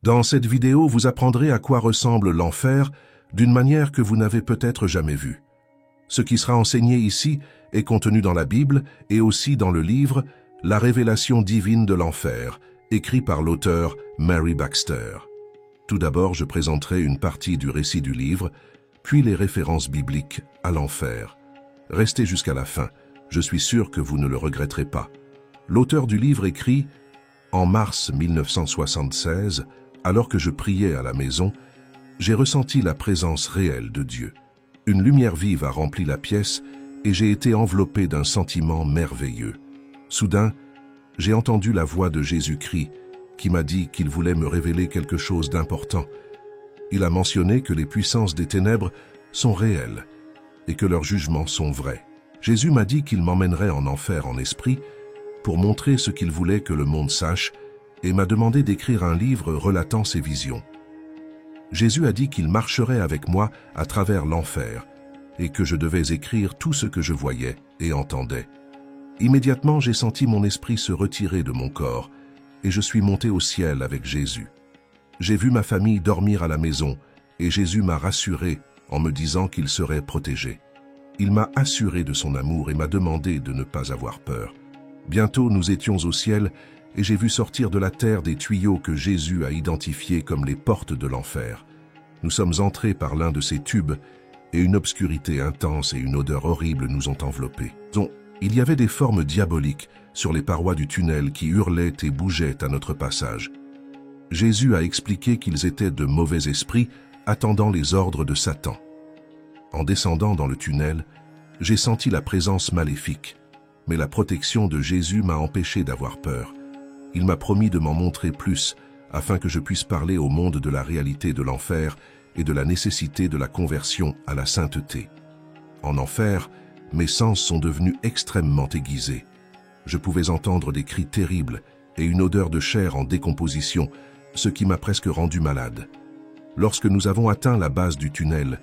Dans cette vidéo, vous apprendrez à quoi ressemble l'enfer d'une manière que vous n'avez peut-être jamais vue. Ce qui sera enseigné ici est contenu dans la Bible et aussi dans le livre « La révélation divine de l'enfer », écrit par l'auteur Mary Baxter. Tout d'abord, je présenterai une partie du récit du livre, puis les références bibliques à l'enfer. Restez jusqu'à la fin, je suis sûr que vous ne le regretterez pas. L'auteur du livre écrit « En mars 1976, alors que je priais à la maison, j'ai ressenti la présence réelle de Dieu. Une lumière vive a rempli la pièce et j'ai été enveloppé d'un sentiment merveilleux. Soudain, j'ai entendu la voix de Jésus-Christ qui m'a dit qu'il voulait me révéler quelque chose d'important. Il a mentionné que les puissances des ténèbres sont réelles et que leurs jugements sont vrais. Jésus m'a dit qu'il m'emmènerait en enfer en esprit pour montrer ce qu'il voulait que le monde sache et m'a demandé d'écrire un livre relatant ses visions. Jésus a dit qu'il marcherait avec moi à travers l'enfer et que je devais écrire tout ce que je voyais et entendais. Immédiatement, j'ai senti mon esprit se retirer de mon corps et je suis monté au ciel avec Jésus. J'ai vu ma famille dormir à la maison et Jésus m'a rassuré en me disant qu'il serait protégé. Il m'a assuré de son amour et m'a demandé de ne pas avoir peur. Bientôt, nous étions au ciel et j'ai vu sortir de la terre des tuyaux que Jésus a identifiés comme les portes de l'enfer. Nous sommes entrés par l'un de ces tubes et une obscurité intense et une odeur horrible nous ont enveloppés. Il y avait des formes diaboliques sur les parois du tunnel qui hurlaient et bougeaient à notre passage. Jésus a expliqué qu'ils étaient de mauvais esprits attendant les ordres de Satan. En descendant dans le tunnel, j'ai senti la présence maléfique, mais la protection de Jésus m'a empêché d'avoir peur. Il m'a promis de m'en montrer plus afin que je puisse parler au monde de la réalité de l'enfer et de la nécessité de la conversion à la sainteté. En enfer, mes sens sont devenus extrêmement aiguisés. Je pouvais entendre des cris terribles et une odeur de chair en décomposition, ce qui m'a presque rendu malade. Lorsque nous avons atteint la base du tunnel,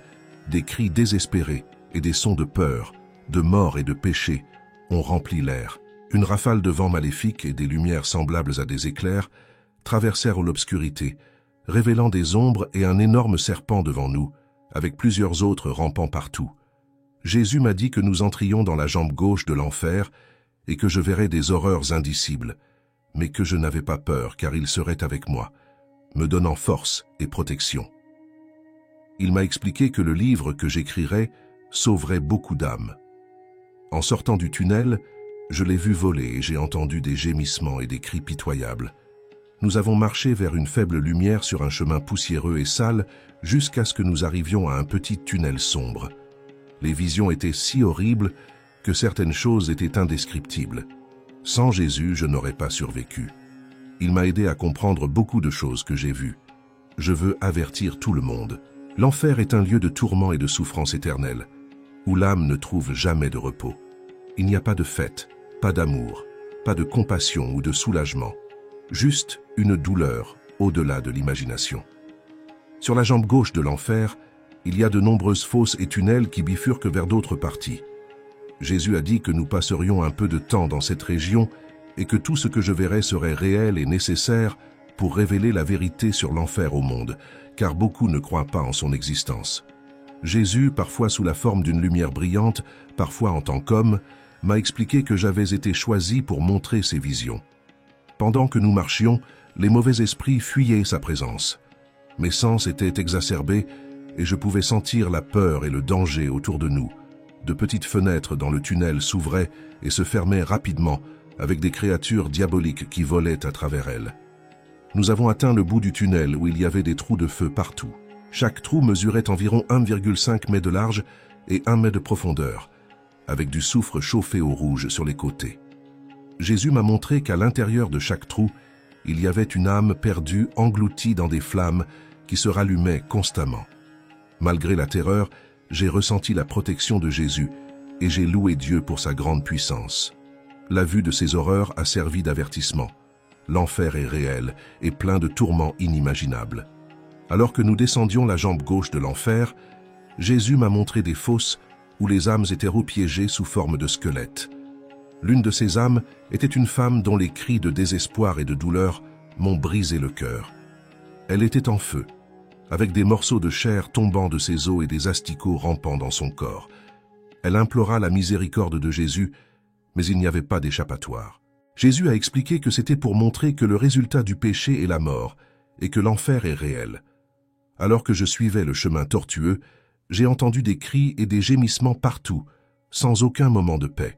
des cris désespérés et des sons de peur, de mort et de péché ont rempli l'air. Une rafale de vent maléfique et des lumières semblables à des éclairs traversèrent l'obscurité, révélant des ombres et un énorme serpent devant nous, avec plusieurs autres rampant partout. Jésus m'a dit que nous entrions dans la jambe gauche de l'enfer et que je verrais des horreurs indicibles, mais que je n'avais pas peur car il serait avec moi, me donnant force et protection. Il m'a expliqué que le livre que j'écrirais sauverait beaucoup d'âmes. En sortant du tunnel, je l'ai vu voler et j'ai entendu des gémissements et des cris pitoyables. Nous avons marché vers une faible lumière sur un chemin poussiéreux et sale jusqu'à ce que nous arrivions à un petit tunnel sombre. Les visions étaient si horribles que certaines choses étaient indescriptibles. Sans Jésus, je n'aurais pas survécu. Il m'a aidé à comprendre beaucoup de choses que j'ai vues. Je veux avertir tout le monde. L'enfer est un lieu de tourment et de souffrance éternelle, où l'âme ne trouve jamais de repos. Il n'y a pas de fête, pas d'amour, pas de compassion ou de soulagement, juste une douleur au-delà de l'imagination. Sur la jambe gauche de l'enfer, il y a de nombreuses fosses et tunnels qui bifurquent vers d'autres parties. Jésus a dit que nous passerions un peu de temps dans cette région et que tout ce que je verrais serait réel et nécessaire pour révéler la vérité sur l'enfer au monde, car beaucoup ne croient pas en son existence. Jésus, parfois sous la forme d'une lumière brillante, parfois en tant qu'homme, m'a expliqué que j'avais été choisi pour montrer ses visions. Pendant que nous marchions, les mauvais esprits fuyaient sa présence. Mes sens étaient exacerbés et je pouvais sentir la peur et le danger autour de nous. De petites fenêtres dans le tunnel s'ouvraient et se fermaient rapidement avec des créatures diaboliques qui volaient à travers elles. Nous avons atteint le bout du tunnel où il y avait des trous de feu partout. Chaque trou mesurait environ 1,5 mètre de large et 1 mètre de profondeur, avec du soufre chauffé au rouge sur les côtés. Jésus m'a montré qu'à l'intérieur de chaque trou, il y avait une âme perdue engloutie dans des flammes qui se rallumaient constamment. Malgré la terreur, j'ai ressenti la protection de Jésus et j'ai loué Dieu pour sa grande puissance. La vue de ces horreurs a servi d'avertissement. L'enfer est réel et plein de tourments inimaginables. Alors que nous descendions la jambe gauche de l'enfer, Jésus m'a montré des fosses où les âmes étaient repiégées sous forme de squelettes. L'une de ces âmes était une femme dont les cris de désespoir et de douleur m'ont brisé le cœur. Elle était en feu, avec des morceaux de chair tombant de ses os et des asticots rampant dans son corps. Elle implora la miséricorde de Jésus, mais il n'y avait pas d'échappatoire. Jésus a expliqué que c'était pour montrer que le résultat du péché est la mort, et que l'enfer est réel. Alors que je suivais le chemin tortueux, j'ai entendu des cris et des gémissements partout, sans aucun moment de paix.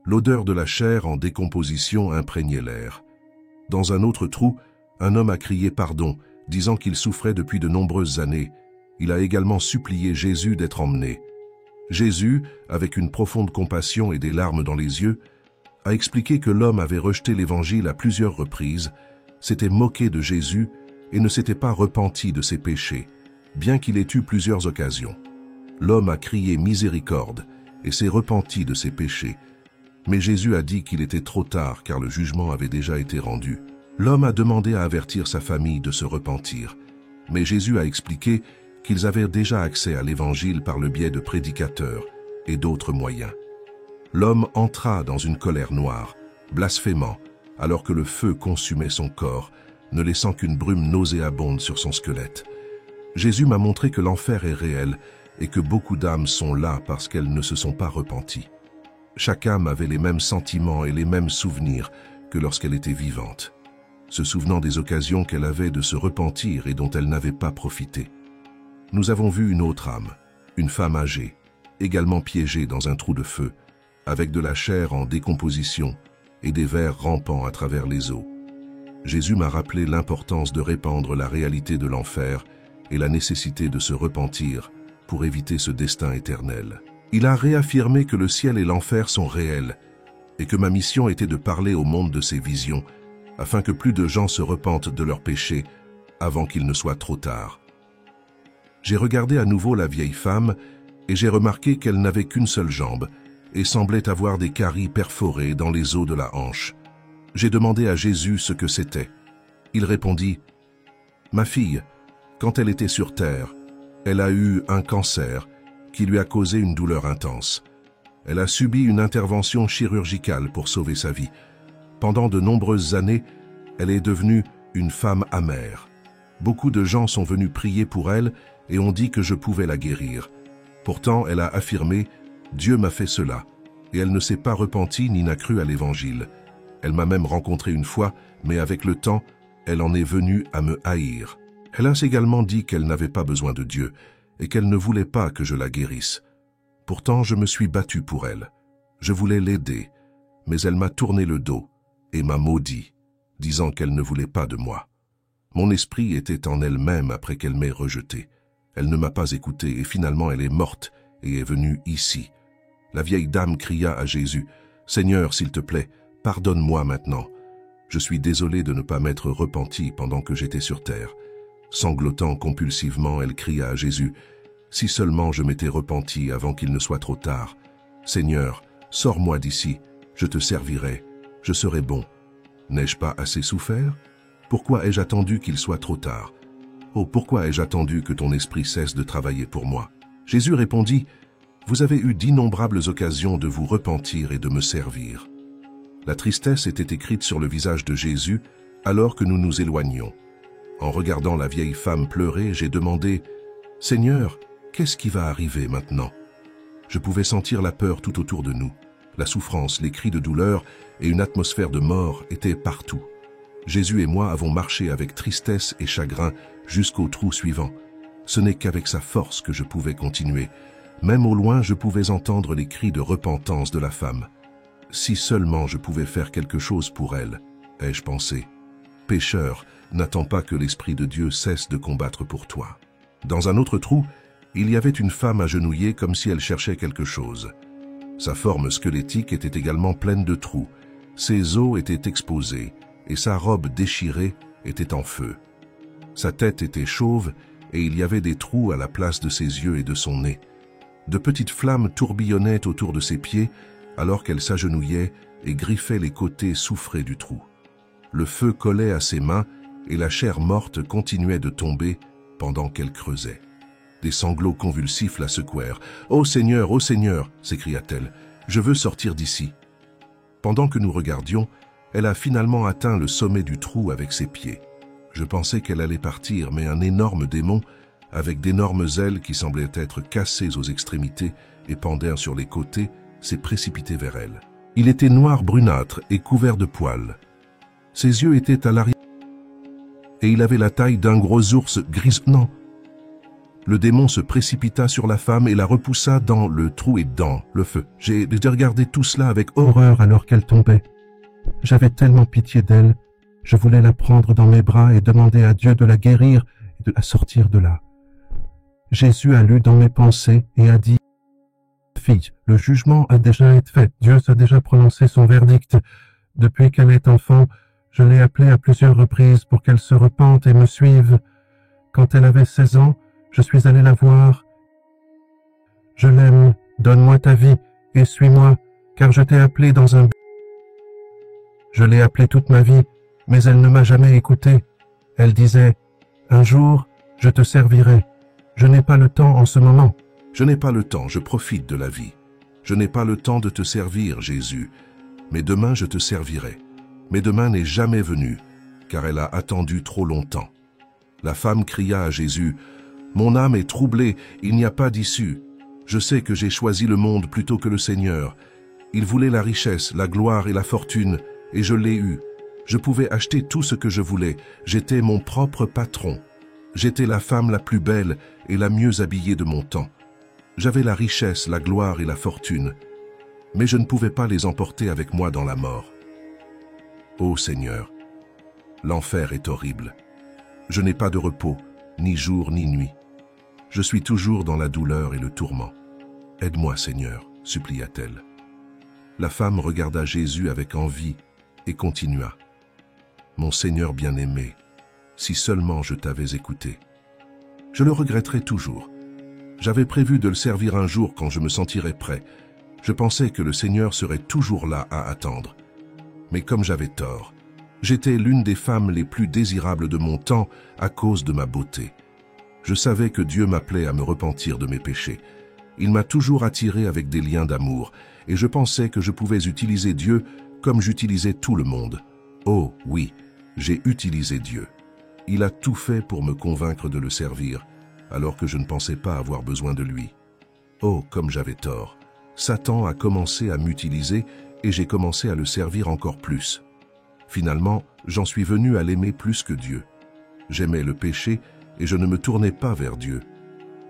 L'odeur de la chair en décomposition imprégnait l'air. Dans un autre trou, un homme a crié pardon, disant qu'il souffrait depuis de nombreuses années. Il a également supplié Jésus d'être emmené. Jésus, avec une profonde compassion et des larmes dans les yeux, a expliqué que l'homme avait rejeté l'Évangile à plusieurs reprises, s'était moqué de Jésus et ne s'était pas repenti de ses péchés, bien qu'il ait eu plusieurs occasions. L'homme a crié miséricorde et s'est repenti de ses péchés, mais Jésus a dit qu'il était trop tard car le jugement avait déjà été rendu. L'homme a demandé à avertir sa famille de se repentir, mais Jésus a expliqué qu'ils avaient déjà accès à l'Évangile par le biais de prédicateurs et d'autres moyens. L'homme entra dans une colère noire, blasphémant, alors que le feu consumait son corps, ne laissant qu'une brume nauséabonde sur son squelette. Jésus m'a montré que l'enfer est réel et que beaucoup d'âmes sont là parce qu'elles ne se sont pas repenties. Chaque âme avait les mêmes sentiments et les mêmes souvenirs que lorsqu'elle était vivante, se souvenant des occasions qu'elle avait de se repentir et dont elle n'avait pas profité. Nous avons vu une autre âme, une femme âgée, également piégée dans un trou de feu, avec de la chair en décomposition et des vers rampant à travers les os. Jésus m'a rappelé l'importance de répandre la réalité de l'enfer et la nécessité de se repentir pour éviter ce destin éternel. Il a réaffirmé que le ciel et l'enfer sont réels et que ma mission était de parler au monde de ces visions afin que plus de gens se repentent de leurs péchés avant qu'il ne soit trop tard. J'ai regardé à nouveau la vieille femme et j'ai remarqué qu'elle n'avait qu'une seule jambe et semblait avoir des caries perforées dans les os de la hanche. J'ai demandé à Jésus ce que c'était. Il répondit « Ma fille, quand elle était sur terre, elle a eu un cancer qui lui a causé une douleur intense. Elle a subi une intervention chirurgicale pour sauver sa vie. Pendant de nombreuses années, elle est devenue une femme amère. Beaucoup de gens sont venus prier pour elle et ont dit que je pouvais la guérir. Pourtant, elle a affirmé « Dieu m'a fait cela » et elle ne s'est pas repentie ni n'a cru à l'Évangile. Elle m'a même rencontré une fois, mais avec le temps, elle en est venue à me haïr. Elle a également dit qu'elle n'avait pas besoin de Dieu et qu'elle ne voulait pas que je la guérisse. Pourtant, je me suis battu pour elle. Je voulais l'aider, mais elle m'a tourné le dos et m'a maudit, disant qu'elle ne voulait pas de moi. Mon esprit était en elle-même après qu'elle m'ait rejeté. Elle ne m'a pas écouté et finalement elle est morte et est venue ici. La vieille dame cria à Jésus, « Seigneur, s'il te plaît, pardonne-moi maintenant. Je suis désolée de ne pas m'être repentie pendant que j'étais sur terre. » Sanglotant compulsivement, elle cria à Jésus, « Si seulement je m'étais repentie avant qu'il ne soit trop tard. Seigneur, sors-moi d'ici, je te servirai, je serai bon. N'ai-je pas assez souffert? Pourquoi ai-je attendu qu'il soit trop tard? Oh, pourquoi ai-je attendu que ton esprit cesse de travailler pour moi? » Jésus répondit, « Vous avez eu d'innombrables occasions de vous repentir et de me servir. » La tristesse était écrite sur le visage de Jésus alors que nous nous éloignions. En regardant la vieille femme pleurer, j'ai demandé « Seigneur, qu'est-ce qui va arriver maintenant ?» Je pouvais sentir la peur tout autour de nous. La souffrance, les cris de douleur et une atmosphère de mort étaient partout. Jésus et moi avons marché avec tristesse et chagrin jusqu'au trou suivant. Ce n'est qu'avec sa force que je pouvais continuer. Même au loin, je pouvais entendre les cris de repentance de la femme. Si seulement je pouvais faire quelque chose pour elle, ai-je pensé. Pécheur, n'attends pas que l'Esprit de Dieu cesse de combattre pour toi. Dans un autre trou, il y avait une femme agenouillée comme si elle cherchait quelque chose. Sa forme squelettique était également pleine de trous. Ses os étaient exposés et sa robe déchirée était en feu. Sa tête était chauve et il y avait des trous à la place de ses yeux et de son nez. De petites flammes tourbillonnaient autour de ses pieds alors qu'elle s'agenouillait et griffait les côtés soufrés du trou. Le feu collait à ses mains et la chair morte continuait de tomber pendant qu'elle creusait. Des sanglots convulsifs la secouèrent. « Ô Seigneur, s'écria-t-elle, je veux sortir d'ici. » Pendant que nous regardions, elle a finalement atteint le sommet du trou avec ses pieds. Je pensais qu'elle allait partir, mais un énorme démon, avec d'énormes ailes qui semblaient être cassées aux extrémités et pendaient sur les côtés, s'est précipité vers elle. Il était noir brunâtre et couvert de poils. Ses yeux étaient à l'arrière et il avait la taille d'un gros ours grisonnant. Le démon se précipita sur la femme et la repoussa dans le trou et dans le feu. J'ai regardé tout cela avec horreur alors qu'elle tombait. J'avais tellement pitié d'elle, je voulais la prendre dans mes bras et demander à Dieu de la guérir et de la sortir de là. Jésus a lu dans mes pensées et a dit « Fille, le jugement a déjà été fait. Dieu a déjà prononcé son verdict. Depuis qu'elle est enfant, je l'ai appelée à plusieurs reprises pour qu'elle se repente et me suive. Quand elle avait 16 ans, je suis allé la voir. Je l'aime, donne-moi ta vie et suis-moi, car je t'ai appelé dans un but. Je l'ai appelée toute ma vie, mais elle ne m'a jamais écouté. Elle disait « Un jour, je te servirai. Je n'ai pas le temps en ce moment. » Je n'ai pas le temps, je profite de la vie. Je n'ai pas le temps de te servir, Jésus, mais demain je te servirai. Mais demain n'est jamais venu, car elle a attendu trop longtemps. La femme cria à Jésus, « Mon âme est troublée, il n'y a pas d'issue. Je sais que j'ai choisi le monde plutôt que le Seigneur. Il voulait la richesse, la gloire et la fortune, et je l'ai eue. Je pouvais acheter tout ce que je voulais, j'étais mon propre patron. J'étais la femme la plus belle et la mieux habillée de mon temps. J'avais la richesse, la gloire et la fortune, mais je ne pouvais pas les emporter avec moi dans la mort. Ô Seigneur, l'enfer est horrible. Je n'ai pas de repos, ni jour ni nuit. Je suis toujours dans la douleur et le tourment. Aide-moi, Seigneur, supplia-t-elle. La femme regarda Jésus avec envie et continua. Mon Seigneur bien-aimé, si seulement je t'avais écouté. Je le regretterai toujours. J'avais prévu de le servir un jour quand je me sentirais prêt. Je pensais que le Seigneur serait toujours là à attendre. Mais comme j'avais tort, j'étais l'une des femmes les plus désirables de mon temps à cause de ma beauté. Je savais que Dieu m'appelait à me repentir de mes péchés. Il m'a toujours attiré avec des liens d'amour, et je pensais que je pouvais utiliser Dieu comme j'utilisais tout le monde. Oh oui, j'ai utilisé Dieu. Il a tout fait pour me convaincre de le servir, alors que je ne pensais pas avoir besoin de lui. Oh, comme j'avais tort. Satan a commencé à m'utiliser et j'ai commencé à le servir encore plus. Finalement, j'en suis venu à l'aimer plus que Dieu. J'aimais le péché et je ne me tournais pas vers Dieu.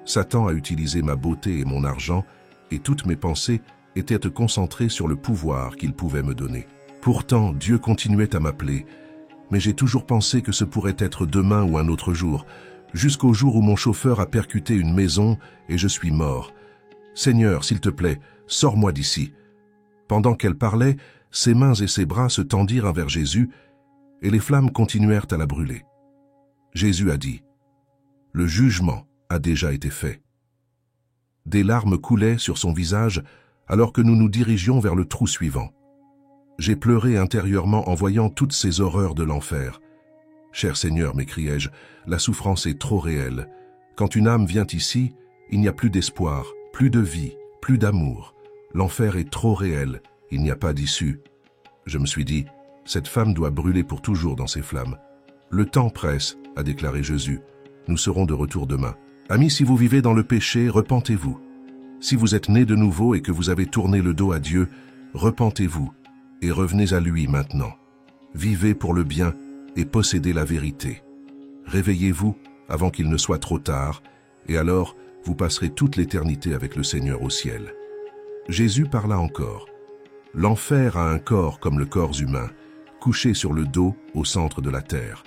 Satan a utilisé ma beauté et mon argent et toutes mes pensées étaient concentrées sur le pouvoir qu'il pouvait me donner. Pourtant, Dieu continuait à m'appeler, mais j'ai toujours pensé que ce pourrait être demain ou un autre jour, jusqu'au jour où mon chauffeur a percuté une maison et je suis mort. Seigneur, s'il te plaît, sors-moi d'ici. Pendant qu'elle parlait, ses mains et ses bras se tendirent vers Jésus et les flammes continuèrent à la brûler. Jésus a dit, « Le jugement a déjà été fait. » Des larmes coulaient sur son visage alors que nous nous dirigions vers le trou suivant. J'ai pleuré intérieurement en voyant toutes ces horreurs de l'enfer. « Cher Seigneur, m'écriai-je, la souffrance est trop réelle. Quand une âme vient ici, il n'y a plus d'espoir, plus de vie, plus d'amour. L'enfer est trop réel, il n'y a pas d'issue. » Je me suis dit, cette femme doit brûler pour toujours dans ces flammes. « Le temps presse, » a déclaré Jésus. « Nous serons de retour demain. Amis, si vous vivez dans le péché, repentez-vous. Si vous êtes nés de nouveau et que vous avez tourné le dos à Dieu, repentez-vous et revenez à lui maintenant. Vivez pour le bien et possédez la vérité. Réveillez-vous avant qu'il ne soit trop tard, et alors vous passerez toute l'éternité avec le Seigneur au ciel. » Jésus parla encore. L'enfer a un corps comme le corps humain, couché sur le dos au centre de la terre.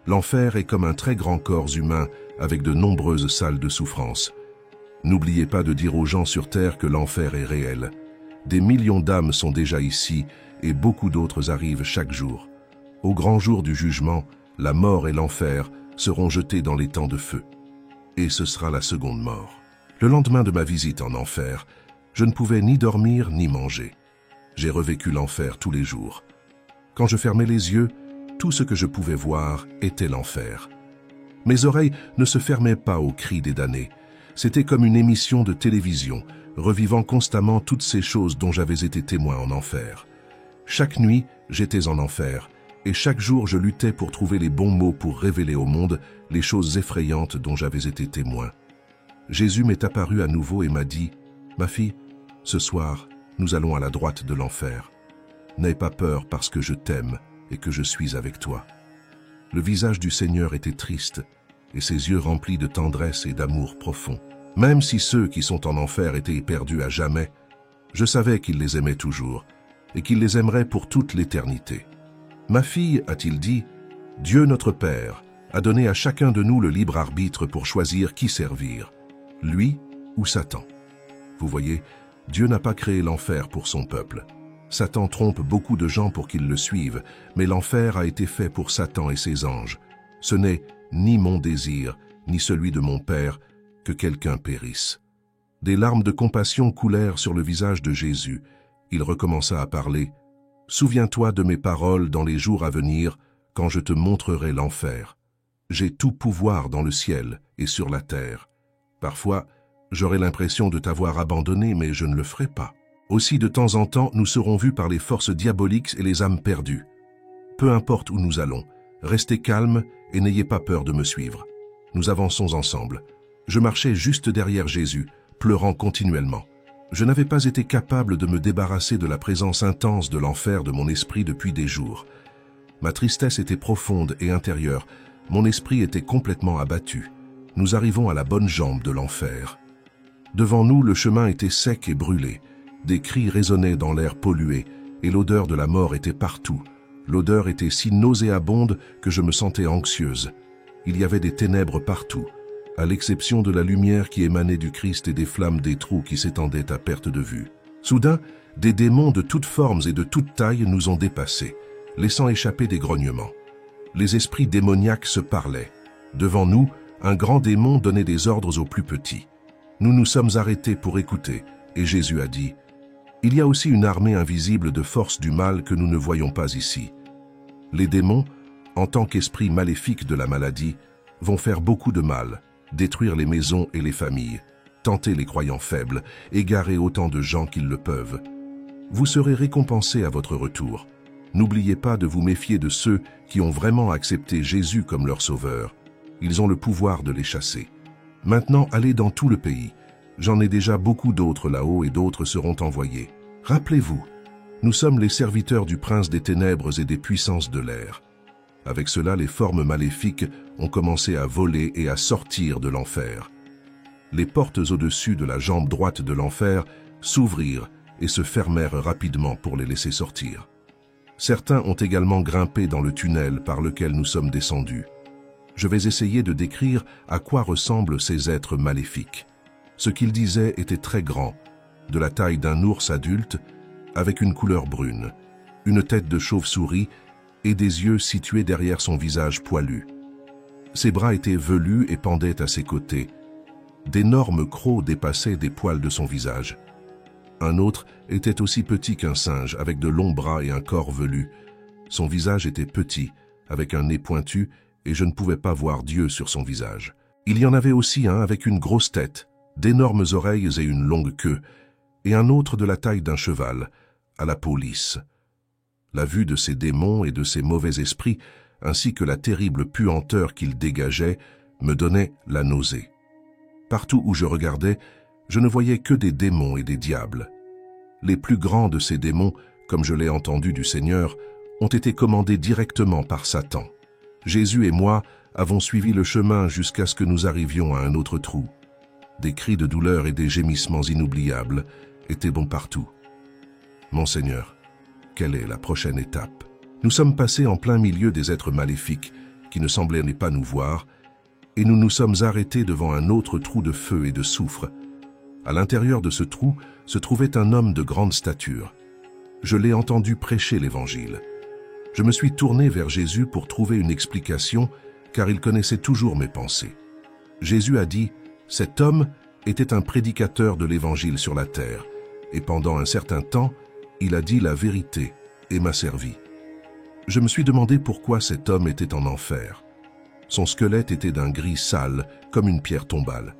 L'enfer est comme un très grand corps humain avec de nombreuses salles de souffrance. N'oubliez pas de dire aux gens sur terre que l'enfer est réel. Des millions d'âmes sont déjà ici et beaucoup d'autres arrivent chaque jour. Au grand jour du jugement, la mort et l'enfer seront jetés dans les temps de feu. Et ce sera la seconde mort. Le lendemain de ma visite en enfer, je ne pouvais ni dormir ni manger. J'ai revécu l'enfer tous les jours. Quand je fermais les yeux, tout ce que je pouvais voir était l'enfer. Mes oreilles ne se fermaient pas aux cris des damnés. C'était comme une émission de télévision, revivant constamment toutes ces choses dont j'avais été témoin en enfer. Chaque nuit, j'étais en enfer, et chaque jour je luttais pour trouver les bons mots pour révéler au monde les choses effrayantes dont j'avais été témoin. Jésus m'est apparu à nouveau et m'a dit, « Ma fille, ce soir, nous allons à la droite de l'enfer. N'aie pas peur parce que je t'aime et que je suis avec toi. » Le visage du Seigneur était triste, et ses yeux remplis de tendresse et d'amour profond. Même si ceux qui sont en enfer étaient perdus à jamais, je savais qu'il les aimait toujours, et qu'il les aimerait pour toute l'éternité. « Ma fille, a-t-il dit, Dieu notre Père a donné à chacun de nous le libre arbitre pour choisir qui servir, lui ou Satan. Vous voyez, Dieu n'a pas créé l'enfer pour son peuple. Satan trompe beaucoup de gens pour qu'ils le suivent, mais l'enfer a été fait pour Satan et ses anges. Ce n'est ni mon désir, ni celui de mon Père, que quelqu'un périsse. » Des larmes de compassion coulèrent sur le visage de Jésus. Il recommença à parler. « Souviens-toi de mes paroles dans les jours à venir, quand je te montrerai l'enfer. J'ai tout pouvoir dans le ciel et sur la terre. Parfois, j'aurai l'impression de t'avoir abandonné, mais je ne le ferai pas. Aussi, de temps en temps, nous serons vus par les forces diaboliques et les âmes perdues. Peu importe où nous allons, restez calmes et n'ayez pas peur de me suivre. Nous avançons ensemble. » Je marchais juste derrière Jésus, pleurant continuellement. Je n'avais pas été capable de me débarrasser de la présence intense de l'enfer de mon esprit depuis des jours. Ma tristesse était profonde et intérieure. Mon esprit était complètement abattu. Nous arrivons à la bonne jambe de l'enfer. Devant nous, le chemin était sec et brûlé. Des cris résonnaient dans l'air pollué, et l'odeur de la mort était partout. L'odeur était si nauséabonde que je me sentais anxieuse. Il y avait des ténèbres partout, à l'exception de la lumière qui émanait du Christ et des flammes des trous qui s'étendaient à perte de vue. Soudain, des démons de toutes formes et de toutes tailles nous ont dépassés, laissant échapper des grognements. Les esprits démoniaques se parlaient. Devant nous, un grand démon donnait des ordres aux plus petits. Nous nous sommes arrêtés pour écouter, et Jésus a dit, « Il y a aussi une armée invisible de forces du mal que nous ne voyons pas ici. Les démons, en tant qu'esprits maléfiques de la maladie, vont faire beaucoup de mal, détruire les maisons et les familles, tenter les croyants faibles, égarer autant de gens qu'ils le peuvent. Vous serez récompensés à votre retour. N'oubliez pas de vous méfier de ceux qui ont vraiment accepté Jésus comme leur sauveur. Ils ont le pouvoir de les chasser. Maintenant, allez dans tout le pays. J'en ai déjà beaucoup d'autres là-haut et d'autres seront envoyés. Rappelez-vous, nous sommes les serviteurs du prince des ténèbres et des puissances de l'air. » Avec cela, les formes maléfiques ont commencé à voler et à sortir de l'enfer. Les portes au-dessus de la jambe droite de l'enfer s'ouvrirent et se fermèrent rapidement pour les laisser sortir. Certains ont également grimpé dans le tunnel par lequel nous sommes descendus. Je vais essayer de décrire à quoi ressemblent ces êtres maléfiques. Ce qu'ils disaient était très grand, de la taille d'un ours adulte, avec une couleur brune, une tête de chauve-souris et des yeux situés derrière son visage poilu. Ses bras étaient velus et pendaient à ses côtés. D'énormes crocs dépassaient des poils de son visage. Un autre était aussi petit qu'un singe, avec de longs bras et un corps velu. Son visage était petit, avec un nez pointu, et je ne pouvais pas voir Dieu sur son visage. Il y en avait aussi un avec une grosse tête, d'énormes oreilles et une longue queue, et un autre de la taille d'un cheval, à la peau lisse. La vue de ces démons et de ces mauvais esprits, ainsi que la terrible puanteur qu'ils dégageaient, me donnait la nausée. Partout où je regardais, je ne voyais que des démons et des diables. Les plus grands de ces démons, comme je l'ai entendu du Seigneur, ont été commandés directement par Satan. Jésus et moi avons suivi le chemin jusqu'à ce que nous arrivions à un autre trou. Des cris de douleur et des gémissements inoubliables étaient bons partout. Mon Seigneur, quelle est la prochaine étape? Nous sommes passés en plein milieu des êtres maléfiques qui ne semblaient pas nous voir, et nous nous sommes arrêtés devant un autre trou de feu et de soufre. À l'intérieur de ce trou se trouvait un homme de grande stature. Je l'ai entendu prêcher l'Évangile. Je me suis tourné vers Jésus pour trouver une explication, car il connaissait toujours mes pensées. Jésus a dit, « Cet homme était un prédicateur de l'Évangile sur la terre, et pendant un certain temps, il a dit la vérité et m'a servi. » Je me suis demandé pourquoi cet homme était en enfer. Son squelette était d'un gris sale, comme une pierre tombale.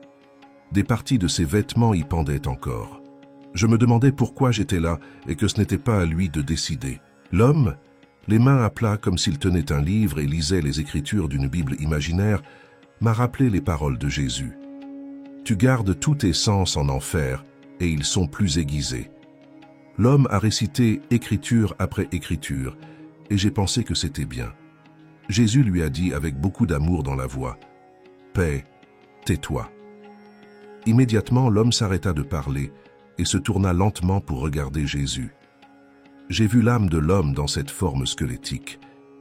Des parties de ses vêtements y pendaient encore. Je me demandais pourquoi j'étais là et que ce n'était pas à lui de décider. L'homme Les mains à plat comme s'il tenait un livre et lisait les écritures d'une Bible imaginaire, m'a rappelé les paroles de Jésus. Tu gardes tous tes sens en enfer, et ils sont plus aiguisés. L'homme a récité écriture après écriture, et j'ai pensé que c'était bien. Jésus lui a dit avec beaucoup d'amour dans la voix, « Paix, tais-toi ». Immédiatement, l'homme s'arrêta de parler et se tourna lentement pour regarder Jésus. J'ai vu l'âme de l'homme dans cette forme squelettique.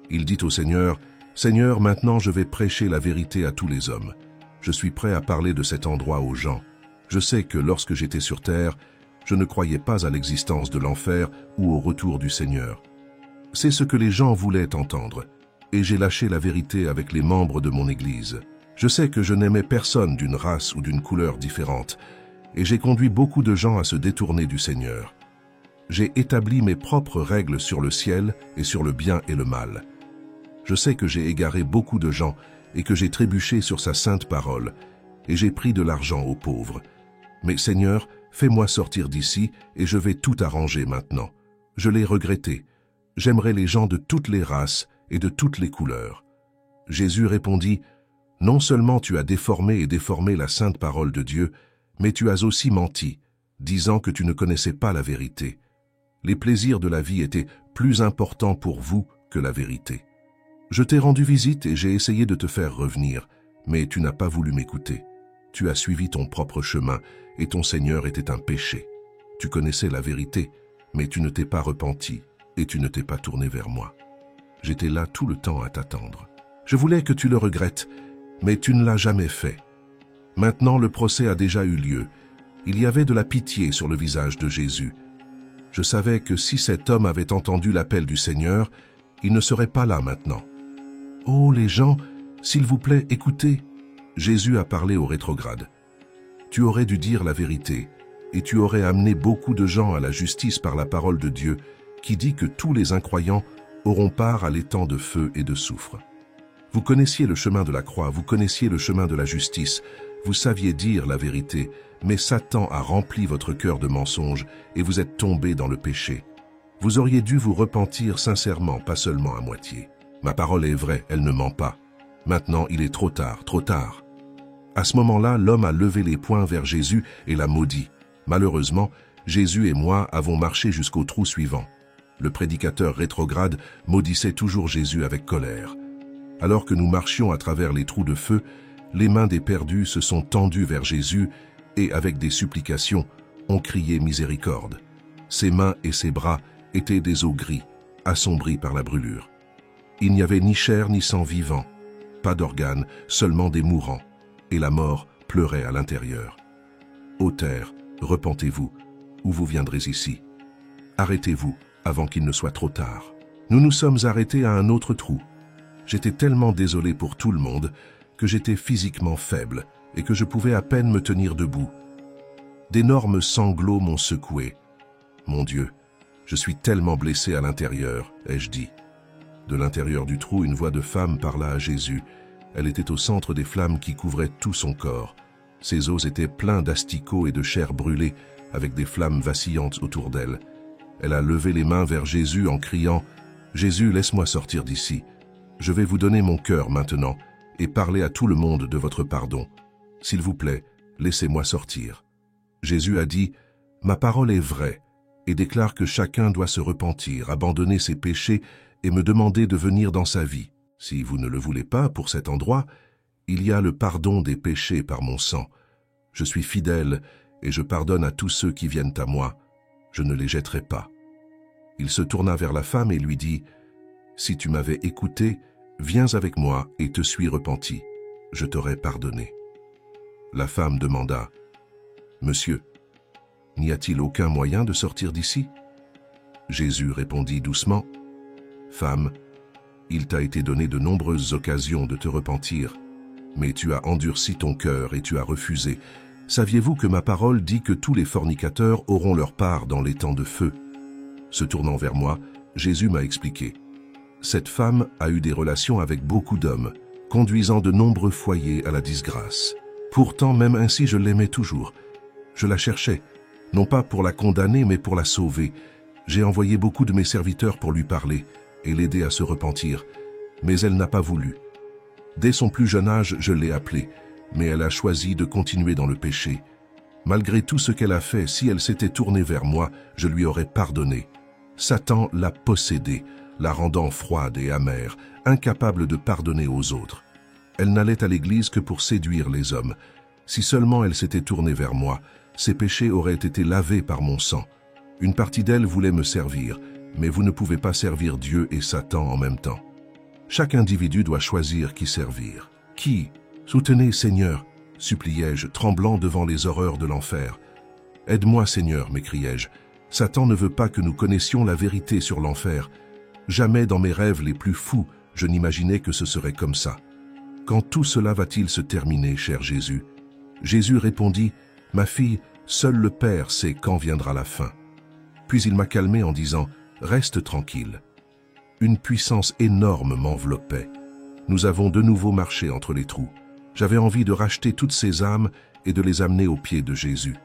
Il dit au Seigneur, « Seigneur, maintenant je vais prêcher la vérité à tous les hommes. Je suis prêt à parler de cet endroit aux gens. Je sais que lorsque j'étais sur terre, je ne croyais pas à l'existence de l'enfer ou au retour du Seigneur. C'est ce que les gens voulaient entendre, et j'ai lâché la vérité avec les membres de mon Église. Je sais que je n'aimais personne d'une race ou d'une couleur différente, et j'ai conduit beaucoup de gens à se détourner du Seigneur. J'ai établi mes propres règles sur le ciel et sur le bien et le mal. Je sais que j'ai égaré beaucoup de gens et que j'ai trébuché sur sa sainte parole, et j'ai pris de l'argent aux pauvres. Mais Seigneur, fais-moi sortir d'ici et je vais tout arranger maintenant. Je l'ai regretté. J'aimerais les gens de toutes les races et de toutes les couleurs. Jésus répondit, « Non seulement tu as déformé et déformé la sainte parole de Dieu, mais tu as aussi menti, disant que tu ne connaissais pas la vérité. Les plaisirs de la vie étaient plus importants pour vous que la vérité. Je t'ai rendu visite et j'ai essayé de te faire revenir, mais tu n'as pas voulu m'écouter. Tu as suivi ton propre chemin et ton Seigneur était un péché. Tu connaissais la vérité, mais tu ne t'es pas repenti et tu ne t'es pas tourné vers moi. J'étais là tout le temps à t'attendre. Je voulais que tu le regrettes, mais tu ne l'as jamais fait. Maintenant, le procès a déjà eu lieu. Il y avait de la pitié sur le visage de Jésus. Je savais que si cet homme avait entendu l'appel du Seigneur, il ne serait pas là maintenant. « Oh, les gens, s'il vous plaît, écoutez !» Jésus a parlé aux rétrogrades. « Tu aurais dû dire la vérité, et tu aurais amené beaucoup de gens à la justice par la parole de Dieu, qui dit que tous les incroyants auront part à l'étang de feu et de soufre. Vous connaissiez le chemin de la croix, vous connaissiez le chemin de la justice, vous saviez dire la vérité, mais Satan a rempli votre cœur de mensonges et vous êtes tombés dans le péché. Vous auriez dû vous repentir sincèrement, pas seulement à moitié. Ma parole est vraie, elle ne ment pas. Maintenant, il est trop tard, trop tard. » À ce moment-là, l'homme a levé les poings vers Jésus et l'a maudit. Malheureusement, Jésus et moi avons marché jusqu'au trou suivant. Le prédicateur rétrograde maudissait toujours Jésus avec colère. Alors que nous marchions à travers les trous de feu, les mains des perdus se sont tendues vers Jésus et, avec des supplications, ont crié miséricorde. Ses mains et ses bras étaient des os gris, assombris par la brûlure. Il n'y avait ni chair ni sang vivant, pas d'organes, seulement des mourants, et la mort pleurait à l'intérieur. Ô terre, repentez-vous, ou vous viendrez ici. Arrêtez-vous avant qu'il ne soit trop tard. Nous nous sommes arrêtés à un autre trou. J'étais tellement désolé pour tout le monde que j'étais physiquement faible et que je pouvais à peine me tenir debout. D'énormes sanglots m'ont secoué. Mon Dieu, je suis tellement blessé à l'intérieur, ai-je dit. De l'intérieur du trou, une voix de femme parla à Jésus. Elle était au centre des flammes qui couvraient tout son corps. Ses os étaient pleins d'asticots et de chair brûlée, avec des flammes vacillantes autour d'elle. Elle a levé les mains vers Jésus en criant « Jésus, laisse-moi sortir d'ici. Je vais vous donner mon cœur maintenant et parler à tout le monde de votre pardon. S'il vous plaît, laissez-moi sortir. » Jésus a dit « Ma parole est vraie et déclare que chacun doit se repentir, abandonner ses péchés et me demander de venir dans sa vie. Si vous ne le voulez pas pour cet endroit, il y a le pardon des péchés par mon sang. Je suis fidèle et je pardonne à tous ceux qui viennent à moi. Je ne les jetterai pas. » Il se tourna vers la femme et lui dit « Si tu m'avais écouté, viens avec moi et te suis repenti. Je t'aurais pardonné. » La femme demanda « Monsieur, n'y a-t-il aucun moyen de sortir d'ici ?» Jésus répondit doucement « Femme, il t'a été donné de nombreuses occasions de te repentir, mais tu as endurci ton cœur et tu as refusé. Saviez-vous que ma parole dit que tous les fornicateurs auront leur part dans l'étang de feu ?» Se tournant vers moi, Jésus m'a expliqué. Cette femme a eu des relations avec beaucoup d'hommes, conduisant de nombreux foyers à la disgrâce. Pourtant, même ainsi, je l'aimais toujours. Je la cherchais, non pas pour la condamner, mais pour la sauver. J'ai envoyé beaucoup de mes serviteurs pour lui parler, et l'aider à se repentir, mais elle n'a pas voulu. Dès son plus jeune âge, je l'ai appelée, mais elle a choisi de continuer dans le péché. Malgré tout ce qu'elle a fait, si elle s'était tournée vers moi, je lui aurais pardonné. Satan l'a possédée, la rendant froide et amère, incapable de pardonner aux autres. Elle n'allait à l'église que pour séduire les hommes. Si seulement elle s'était tournée vers moi, ses péchés auraient été lavés par mon sang. Une partie d'elle voulait me servir, mais vous ne pouvez pas servir Dieu et Satan en même temps. Chaque individu doit choisir qui servir. Qui? Soutenez, Seigneur, suppliai-je, tremblant devant les horreurs de l'enfer. Aide-moi, Seigneur, m'écriai-je. Satan ne veut pas que nous connaissions la vérité sur l'enfer. Jamais dans mes rêves les plus fous, je n'imaginais que ce serait comme ça. Quand tout cela va-t-il se terminer, cher Jésus? Jésus répondit, « Ma fille, seul le Père sait quand viendra la fin. » Puis il m'a calmé en disant, « Reste tranquille. » Une puissance énorme m'enveloppait. Nous avons de nouveau marché entre les trous. J'avais envie de racheter toutes ces âmes et de les amener aux pieds de Jésus.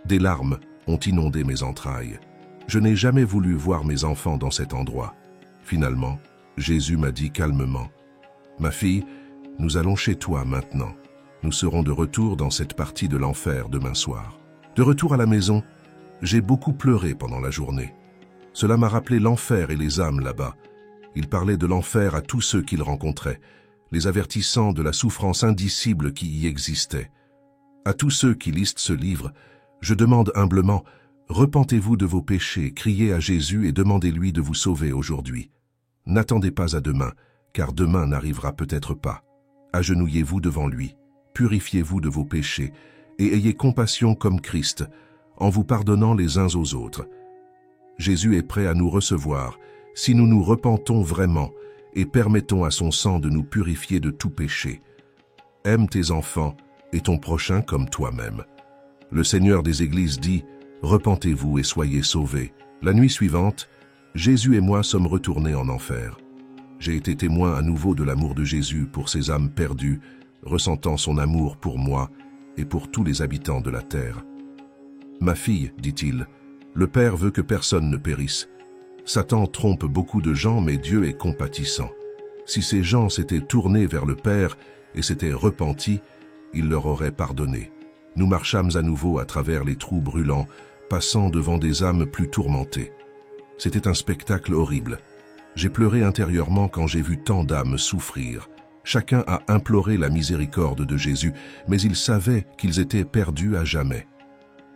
Des larmes ont inondé mes entrailles. Je n'ai jamais voulu voir mes enfants dans cet endroit. Finalement, Jésus m'a dit calmement, « Ma fille, nous allons chez toi maintenant. Nous serons de retour dans cette partie de l'enfer demain soir. » De retour à la maison, j'ai beaucoup pleuré pendant la journée. Cela m'a rappelé l'enfer et les âmes là-bas. Il parlait de l'enfer à tous ceux qu'il rencontrait, les avertissant de la souffrance indicible qui y existait. À tous ceux qui lisent ce livre, je demande humblement, repentez-vous de vos péchés, criez à Jésus et demandez-lui de vous sauver aujourd'hui. N'attendez pas à demain, car demain n'arrivera peut-être pas. Agenouillez-vous devant lui, purifiez-vous de vos péchés, et ayez compassion comme Christ, en vous pardonnant les uns aux autres. Jésus est prêt à nous recevoir, si nous nous repentons vraiment et permettons à son sang de nous purifier de tout péché. Aime tes enfants et ton prochain comme toi-même. Le Seigneur des Églises dit, repentez-vous et soyez sauvés. La nuit suivante, Jésus et moi sommes retournés en enfer. J'ai été témoin à nouveau de l'amour de Jésus pour ses âmes perdues, ressentant son amour pour moi et pour tous les habitants de la terre. Ma fille, dit-il, le Père veut que personne ne périsse. Satan trompe beaucoup de gens, mais Dieu est compatissant. Si ces gens s'étaient tournés vers le Père et s'étaient repentis, il leur aurait pardonné. Nous marchâmes à nouveau à travers les trous brûlants, passant devant des âmes plus tourmentées. C'était un spectacle horrible. J'ai pleuré intérieurement quand j'ai vu tant d'âmes souffrir. Chacun a imploré la miséricorde de Jésus, mais ils savaient qu'ils étaient perdus à jamais.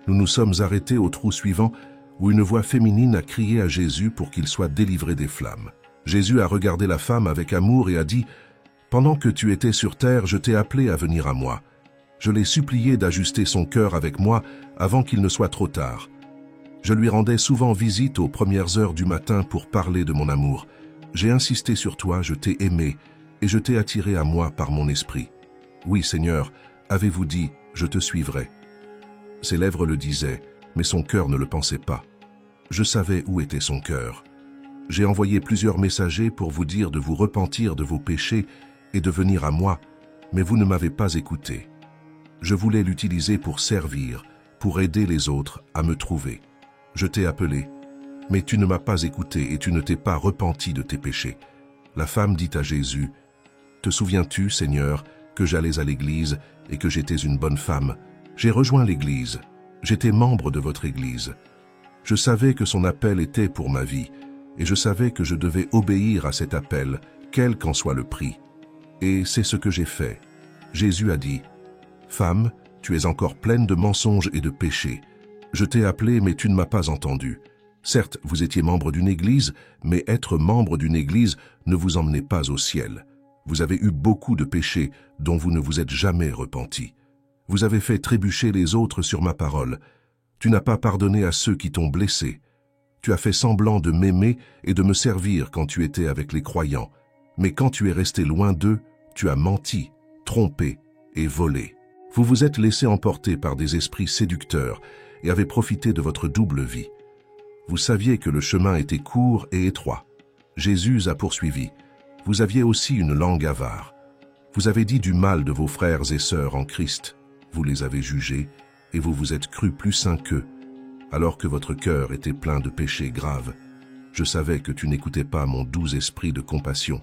Nous nous sommes arrêtés au trou suivant, où une voix féminine a crié à Jésus pour qu'il soit délivré des flammes. Jésus a regardé la femme avec amour et a dit « Pendant que tu étais sur terre, je t'ai appelé à venir à moi. Je l'ai supplié d'ajuster son cœur avec moi avant qu'il ne soit trop tard. Je lui rendais souvent visite aux premières heures du matin pour parler de mon amour. J'ai insisté sur toi, je t'ai aimé, et je t'ai attiré à moi par mon esprit. Oui, Seigneur, avez-vous dit, je te suivrai. » Ses lèvres le disaient, mais son cœur ne le pensait pas. Je savais où était son cœur. J'ai envoyé plusieurs messagers pour vous dire de vous repentir de vos péchés et de venir à moi, mais vous ne m'avez pas écouté. Je voulais l'utiliser pour servir, pour aider les autres à me trouver. Je t'ai appelé, mais tu ne m'as pas écouté et tu ne t'es pas repenti de tes péchés. La femme dit à Jésus, « Te souviens-tu, Seigneur, que j'allais à l'église et que j'étais une bonne femme? J'ai rejoint l'église. J'étais membre de votre église. Je savais que son appel était pour ma vie, et je savais que je devais obéir à cet appel, quel qu'en soit le prix. Et c'est ce que j'ai fait. » Jésus a dit, « Femme, tu es encore pleine de mensonges et de péchés. Je t'ai appelé, mais tu ne m'as pas entendu. Certes, vous étiez membre d'une église, mais être membre d'une église ne vous emmenait pas au ciel. Vous avez eu beaucoup de péchés dont vous ne vous êtes jamais repenti. Vous avez fait trébucher les autres sur ma parole. Tu n'as pas pardonné à ceux qui t'ont blessé. Tu as fait semblant de m'aimer et de me servir quand tu étais avec les croyants. Mais quand tu es resté loin d'eux, tu as menti, trompé et volé. Vous vous êtes laissé emporter par des esprits séducteurs et avez profité de votre double vie. Vous saviez que le chemin était court et étroit. Jésus a poursuivi. Vous aviez aussi une langue avare. Vous avez dit du mal de vos frères et sœurs en Christ. Vous les avez jugés et vous vous êtes crus plus saints qu'eux, alors que votre cœur était plein de péchés graves. Je savais que tu n'écoutais pas mon doux esprit de compassion.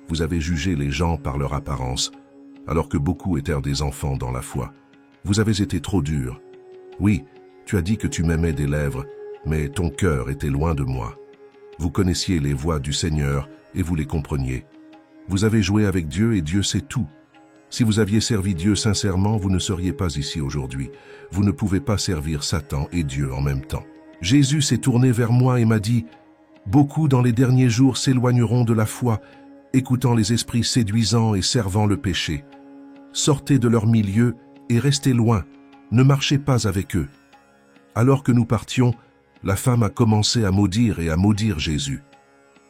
Vous avez jugé les gens par leur apparence, alors que beaucoup étaient des enfants dans la foi. Vous avez été trop dur. Oui, tu as dit que tu m'aimais des lèvres, mais ton cœur était loin de moi. Vous connaissiez les voies du Seigneur et vous les compreniez. Vous avez joué avec Dieu et Dieu sait tout. Si vous aviez servi Dieu sincèrement, vous ne seriez pas ici aujourd'hui. Vous ne pouvez pas servir Satan et Dieu en même temps. Jésus s'est tourné vers moi et m'a dit « Beaucoup dans les derniers jours s'éloigneront de la foi, écoutant les esprits séduisants et servant le péché. Sortez de leur milieu et restez loin, ne marchez pas avec eux. » Alors que nous partions, la femme a commencé à maudire Jésus.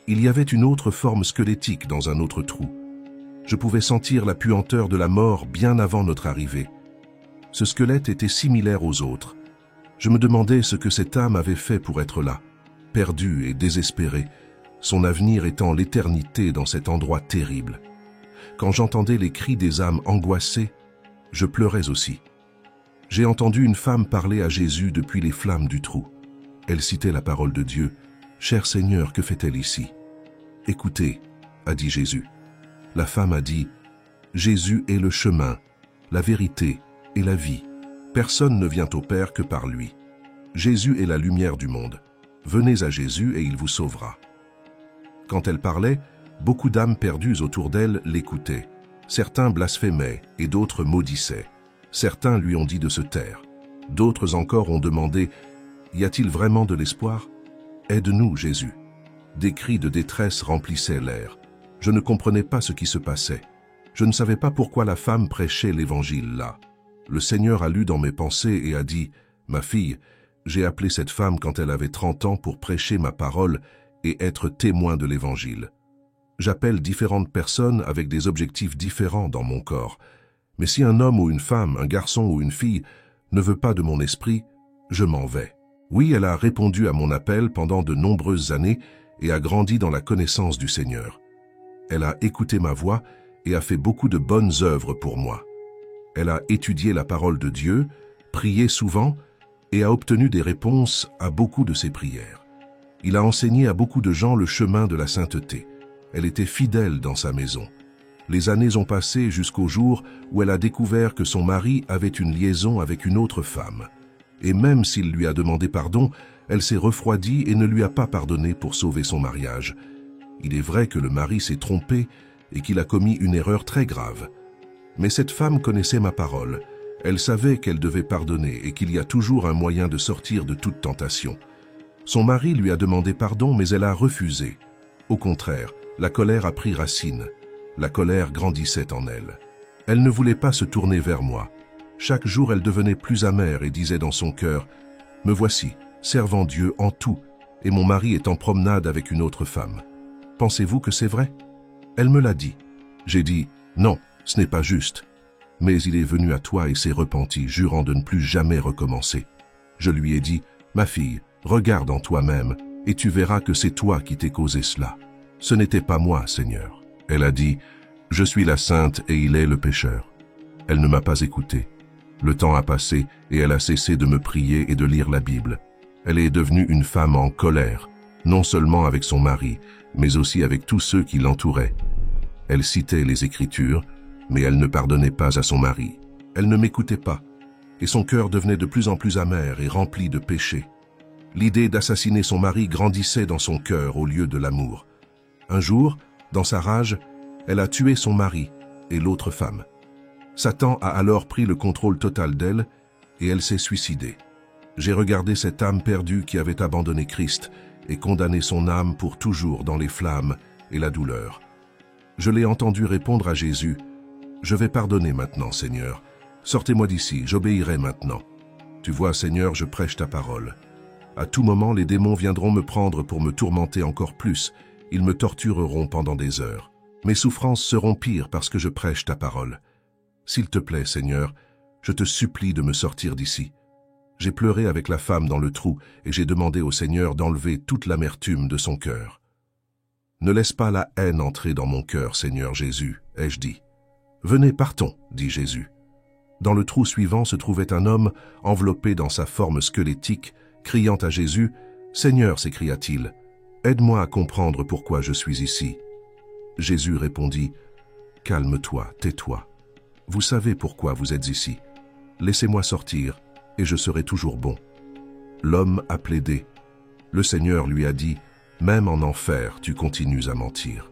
Il y avait une autre forme squelettique dans un autre trou. Je pouvais sentir la puanteur de la mort bien avant notre arrivée. Ce squelette était similaire aux autres. Je me demandais ce que cette âme avait fait pour être là, perdue et désespérée, son avenir étant l'éternité dans cet endroit terrible. Quand j'entendais les cris des âmes angoissées, je pleurais aussi. J'ai entendu une femme parler à Jésus depuis les flammes du trou. Elle citait la parole de Dieu. « Cher Seigneur, que fait-elle ici ?»« Écoutez, » a dit Jésus. La femme a dit « Jésus est le chemin, la vérité et la vie. Personne ne vient au Père que par lui. Jésus est la lumière du monde. Venez à Jésus et il vous sauvera. » Quand elle parlait, beaucoup d'âmes perdues autour d'elle l'écoutaient. Certains blasphémaient et d'autres maudissaient. Certains lui ont dit de se taire. D'autres encore ont demandé « Y a-t-il vraiment de l'espoir ? Aide-nous, Jésus. » Des cris de détresse remplissaient l'air. Je ne comprenais pas ce qui se passait. Je ne savais pas pourquoi la femme prêchait l'évangile là. Le Seigneur a lu dans mes pensées et a dit « Ma fille, j'ai appelé cette femme quand elle avait 30 ans pour prêcher ma parole et être témoin de l'évangile. J'appelle différentes personnes avec des objectifs différents dans mon corps. Mais si un homme ou une femme, un garçon ou une fille ne veut pas de mon esprit, je m'en vais. » Oui, elle a répondu à mon appel pendant de nombreuses années et a grandi dans la connaissance du Seigneur. Elle a écouté ma voix et a fait beaucoup de bonnes œuvres pour moi. Elle a étudié la parole de Dieu, prié souvent et a obtenu des réponses à beaucoup de ses prières. Il a enseigné à beaucoup de gens le chemin de la sainteté. Elle était fidèle dans sa maison. Les années ont passé jusqu'au jour où elle a découvert que son mari avait une liaison avec une autre femme. Et même s'il lui a demandé pardon, elle s'est refroidie et ne lui a pas pardonné pour sauver son mariage. Il est vrai que le mari s'est trompé et qu'il a commis une erreur très grave. Mais cette femme connaissait ma parole. Elle savait qu'elle devait pardonner et qu'il y a toujours un moyen de sortir de toute tentation. Son mari lui a demandé pardon, mais elle a refusé. Au contraire, la colère a pris racine. La colère grandissait en elle. Elle ne voulait pas se tourner vers moi. Chaque jour, elle devenait plus amère et disait dans son cœur « Me voici, servant Dieu en tout, et mon mari est en promenade avec une autre femme. Pensez-vous que c'est vrai ?» Elle me l'a dit. J'ai dit « Non, ce n'est pas juste. » Mais il est venu à toi et s'est repenti, jurant de ne plus jamais recommencer. Je lui ai dit « Ma fille, regarde en toi-même, et tu verras que c'est toi qui t'es causé cela. Ce n'était pas moi, Seigneur. » Elle a dit « Je suis la sainte et il est le pécheur. » Elle ne m'a pas écouté. Le temps a passé et elle a cessé de me prier et de lire la Bible. Elle est devenue une femme en colère, non seulement avec son mari, mais aussi avec tous ceux qui l'entouraient. Elle citait les Écritures, mais elle ne pardonnait pas à son mari. Elle ne m'écoutait pas, et son cœur devenait de plus en plus amer et rempli de péché. L'idée d'assassiner son mari grandissait dans son cœur au lieu de l'amour. Un jour, dans sa rage, elle a tué son mari et l'autre femme. Satan a alors pris le contrôle total d'elle et elle s'est suicidée. J'ai regardé cette âme perdue qui avait abandonné Christ et condamné son âme pour toujours dans les flammes et la douleur. Je l'ai entendu répondre à Jésus « Je vais pardonner maintenant, Seigneur. Sortez-moi d'ici, j'obéirai maintenant. Tu vois, Seigneur, je prêche ta parole. À tout moment, les démons viendront me prendre pour me tourmenter encore plus. Ils me tortureront pendant des heures. Mes souffrances seront pires parce que je prêche ta parole. S'il te plaît, Seigneur, je te supplie de me sortir d'ici. » J'ai pleuré avec la femme dans le trou et j'ai demandé au Seigneur d'enlever toute l'amertume de son cœur. « Ne laisse pas la haine entrer dans mon cœur, Seigneur Jésus, » ai-je dit. « Venez, partons, » dit Jésus. Dans le trou suivant se trouvait un homme enveloppé dans sa forme squelettique, criant à Jésus « Seigneur » s'écria-t-il, « Aide-moi à comprendre pourquoi je suis ici. » Jésus répondit, « Calme-toi, tais-toi. Vous savez pourquoi vous êtes ici. Laissez-moi sortir, et je serai toujours bon. » L'homme a plaidé. Le Seigneur lui a dit, « Même en enfer, tu continues à mentir. »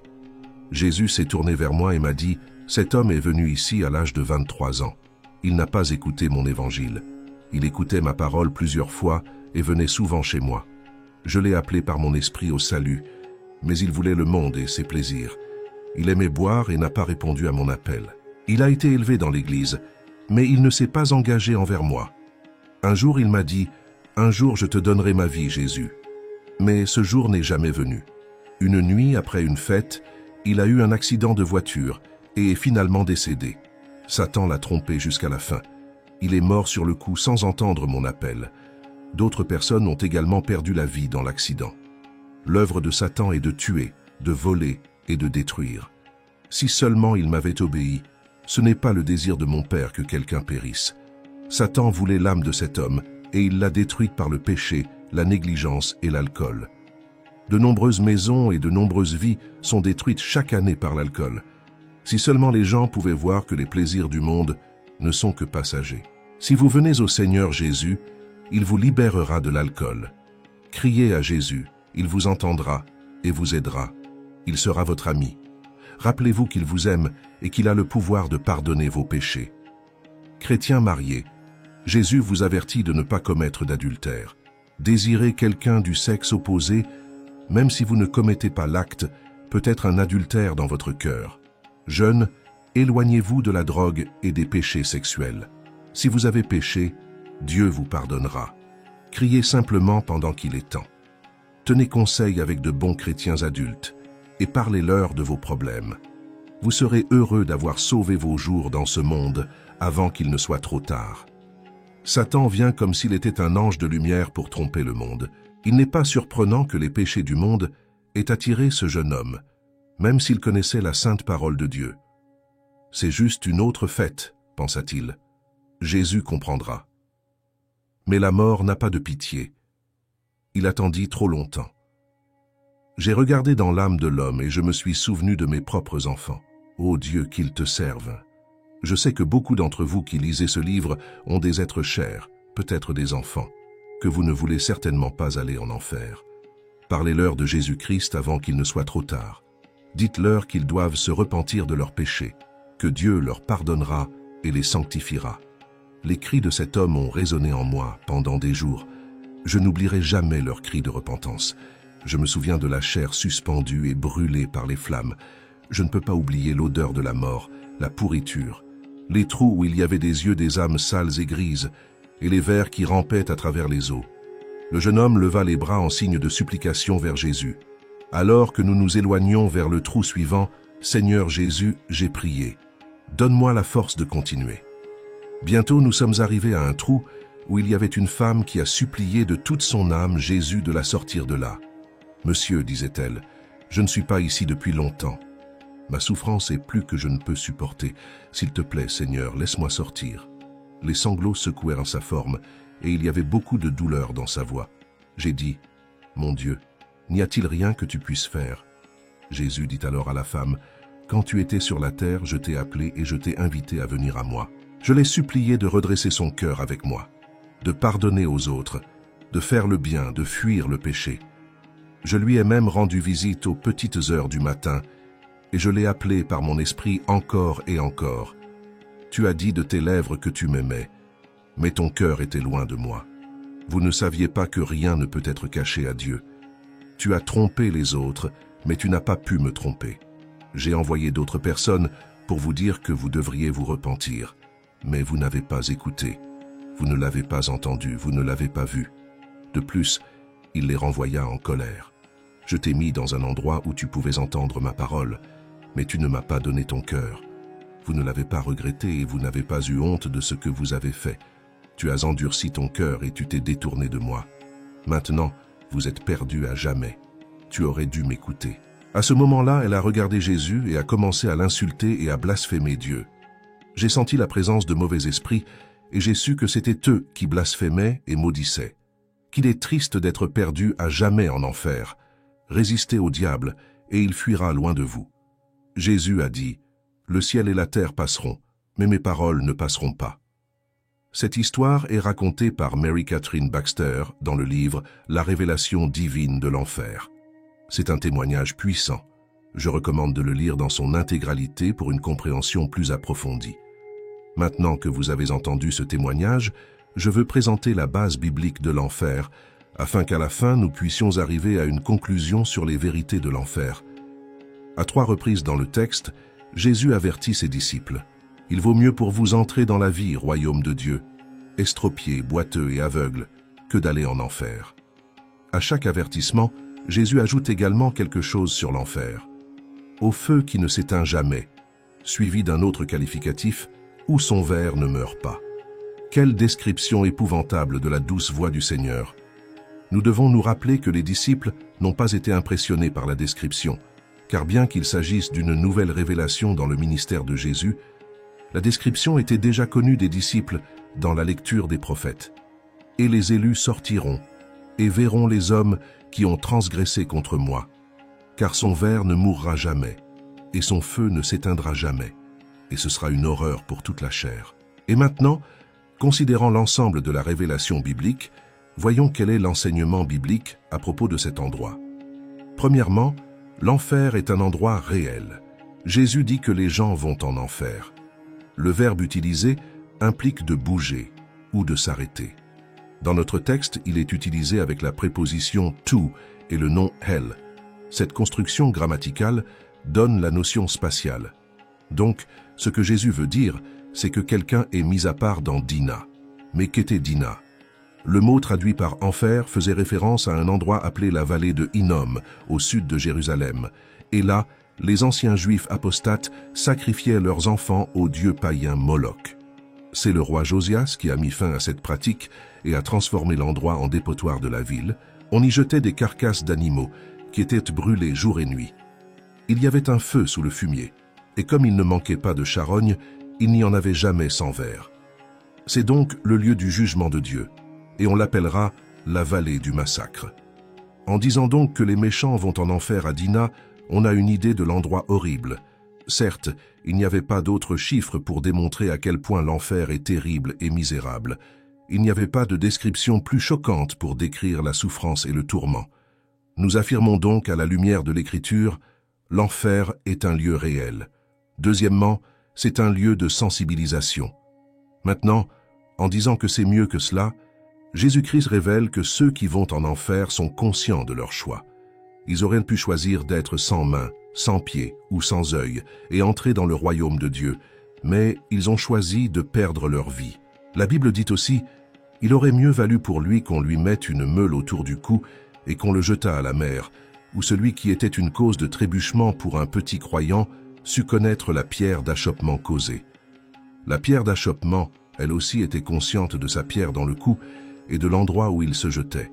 Jésus s'est tourné vers moi et m'a dit, « Cet homme est venu ici à l'âge de 23 ans. Il n'a pas écouté mon évangile. Il écoutait ma parole plusieurs fois et venait souvent chez moi. Je l'ai appelé par mon esprit au salut, mais il voulait le monde et ses plaisirs. Il aimait boire et n'a pas répondu à mon appel. Il a été élevé dans l'église, mais il ne s'est pas engagé envers moi. Un jour, il m'a dit, « Un jour, je te donnerai ma vie, Jésus. » Mais ce jour n'est jamais venu. Une nuit, après une fête, il a eu un accident de voiture et est finalement décédé. Satan l'a trompé jusqu'à la fin. Il est mort sur le coup sans entendre mon appel. D'autres personnes ont également perdu la vie dans l'accident. L'œuvre de Satan est de tuer, de voler et de détruire. Si seulement il m'avait obéi, ce n'est pas le désir de mon Père que quelqu'un périsse. Satan voulait l'âme de cet homme et il l'a détruite par le péché, la négligence et l'alcool. De nombreuses maisons et de nombreuses vies sont détruites chaque année par l'alcool. Si seulement les gens pouvaient voir que les plaisirs du monde ne sont que passagers. Si vous venez au Seigneur Jésus, il vous libérera de l'alcool. Criez à Jésus, il vous entendra et vous aidera. Il sera votre ami. Rappelez-vous qu'il vous aime et qu'il a le pouvoir de pardonner vos péchés. Chrétiens mariés, Jésus vous avertit de ne pas commettre d'adultère. Désirer quelqu'un du sexe opposé, même si vous ne commettez pas l'acte, peut être un adultère dans votre cœur. Jeunes, éloignez-vous de la drogue et des péchés sexuels. Si vous avez péché, Dieu vous pardonnera. Criez simplement pendant qu'il est temps. Tenez conseil avec de bons chrétiens adultes et parlez-leur de vos problèmes. Vous serez heureux d'avoir sauvé vos jours dans ce monde avant qu'il ne soit trop tard. Satan vient comme s'il était un ange de lumière pour tromper le monde. Il n'est pas surprenant que les péchés du monde aient attiré ce jeune homme, même s'il connaissait la sainte parole de Dieu. C'est juste une autre fête, pensa-t-il. Jésus comprendra. Mais la mort n'a pas de pitié. Il attendit trop longtemps. J'ai regardé dans l'âme de l'homme et je me suis souvenu de mes propres enfants. Ô Dieu, qu'ils te servent. Je sais que beaucoup d'entre vous qui lisez ce livre ont des êtres chers, peut-être des enfants, que vous ne voulez certainement pas aller en enfer. Parlez-leur de Jésus-Christ avant qu'il ne soit trop tard. Dites-leur qu'ils doivent se repentir de leurs péchés, que Dieu leur pardonnera et les sanctifiera. Les cris de cet homme ont résonné en moi pendant des jours. Je n'oublierai jamais leurs cris de repentance. Je me souviens de la chair suspendue et brûlée par les flammes. Je ne peux pas oublier l'odeur de la mort, la pourriture, les trous où il y avait des yeux des âmes sales et grises, et les vers qui rampaient à travers les eaux. Le jeune homme leva les bras en signe de supplication vers Jésus. Alors que nous nous éloignions vers le trou suivant, « Seigneur Jésus, j'ai prié. Donne-moi la force de continuer. » Bientôt nous sommes arrivés à un trou où il y avait une femme qui a supplié de toute son âme Jésus de la sortir de là. « Monsieur, disait-elle, je ne suis pas ici depuis longtemps. Ma souffrance est plus que je ne peux supporter. S'il te plaît, Seigneur, laisse-moi sortir. » Les sanglots secouèrent sa forme et il y avait beaucoup de douleur dans sa voix. J'ai dit, « Mon Dieu, n'y a-t-il rien que tu puisses faire ?» Jésus dit alors à la femme, « Quand tu étais sur la terre, je t'ai appelé et je t'ai invité à venir à moi. Je l'ai supplié de redresser son cœur avec moi, de pardonner aux autres, de faire le bien, de fuir le péché. Je lui ai même rendu visite aux petites heures du matin, et je l'ai appelé par mon esprit encore et encore. Tu as dit de tes lèvres que tu m'aimais, mais ton cœur était loin de moi. Vous ne saviez pas que rien ne peut être caché à Dieu. Tu as trompé les autres, mais tu n'as pas pu me tromper. J'ai envoyé d'autres personnes pour vous dire que vous devriez vous repentir, mais vous n'avez pas écouté. Vous ne l'avez pas entendu, vous ne l'avez pas vu. De plus, il les renvoya en colère. Je t'ai mis dans un endroit où tu pouvais entendre ma parole, mais tu ne m'as pas donné ton cœur. Vous ne l'avez pas regretté et vous n'avez pas eu honte de ce que vous avez fait. Tu as endurci ton cœur et tu t'es détourné de moi. Maintenant, vous êtes perdu à jamais. Tu aurais dû m'écouter. » À ce moment-là, elle a regardé Jésus et a commencé à l'insulter et à blasphémer Dieu. J'ai senti la présence de mauvais esprits et j'ai su que c'était eux qui blasphémaient et maudissaient. Qu'il est triste d'être perdu à jamais en enfer. résistez au diable, et il fuira loin de vous. Jésus a dit, « Le ciel et la terre passeront, mais mes paroles ne passeront pas. » Cette histoire est racontée par Mary Catherine Baxter dans le livre « La révélation divine de l'enfer ». C'est un témoignage puissant. Je recommande de le lire dans son intégralité pour une compréhension plus approfondie. Maintenant que vous avez entendu ce témoignage, je veux présenter la base biblique de l'enfer, afin qu'à la fin nous puissions arriver à une conclusion sur les vérités de l'enfer. À 3 reprises dans le texte, Jésus avertit ses disciples. « Il vaut mieux pour vous entrer dans la vie, royaume de Dieu, estropié, boiteux et aveugle, que d'aller en enfer. » À chaque avertissement, Jésus ajoute également quelque chose sur l'enfer. « Au feu qui ne s'éteint jamais », suivi d'un autre qualificatif, « où son ver ne meurt pas ». Quelle description épouvantable de la douce voix du Seigneur. Nous devons nous rappeler que les disciples n'ont pas été impressionnés par la description, car bien qu'il s'agisse d'une nouvelle révélation dans le ministère de Jésus, la description était déjà connue des disciples dans la lecture des prophètes. « Et les élus sortiront, et verront les hommes qui ont transgressé contre moi, car son ver ne mourra jamais, et son feu ne s'éteindra jamais, et ce sera une horreur pour toute la chair. » Et maintenant, considérant l'ensemble de la révélation biblique, voyons quel est l'enseignement biblique à propos de cet endroit. Premièrement, l'enfer est un endroit réel. Jésus dit que les gens vont en enfer. Le verbe utilisé implique de bouger ou de s'arrêter. Dans notre texte, il est utilisé avec la préposition « to » et le nom « hell ». Cette construction grammaticale donne la notion spatiale. Donc, ce que Jésus veut dire, c'est que quelqu'un est mis à part dans Dina. Mais qu'était Dina? Le mot traduit par enfer faisait référence à un endroit appelé la vallée de Hinnom, au sud de Jérusalem. Et là, les anciens juifs apostates sacrifiaient leurs enfants au dieu païen Moloch. C'est le roi Josias qui a mis fin à cette pratique et a transformé l'endroit en dépotoir de la ville. On y jetait des carcasses d'animaux qui étaient brûlés jour et nuit. Il y avait un feu sous le fumier, et comme il ne manquait pas de charognes, il n'y en avait jamais sans verre. C'est donc le lieu du jugement de Dieu, et on l'appellera la vallée du massacre. En disant donc que les méchants vont en enfer à Dina, on a une idée de l'endroit horrible. Certes, il n'y avait pas d'autres chiffres pour démontrer à quel point l'enfer est terrible et misérable. Il n'y avait pas de description plus choquante pour décrire la souffrance et le tourment. Nous affirmons donc à la lumière de l'Écriture, l'enfer est un lieu réel. Deuxièmement, c'est un lieu de sensibilisation. Maintenant, en disant que c'est mieux que cela, Jésus-Christ révèle que ceux qui vont en enfer sont conscients de leur choix. Ils auraient pu choisir d'être sans main, sans pied ou sans œil et entrer dans le royaume de Dieu, mais ils ont choisi de perdre leur vie. La Bible dit aussi, « Il aurait mieux valu pour lui qu'on lui mette une meule autour du cou et qu'on le jetât à la mer, où celui qui était une cause de trébuchement pour un petit croyant sut connaître la pierre d'achoppement causée. » La pierre d'achoppement, elle aussi était consciente de sa pierre dans le cou et de l'endroit où il se jetait.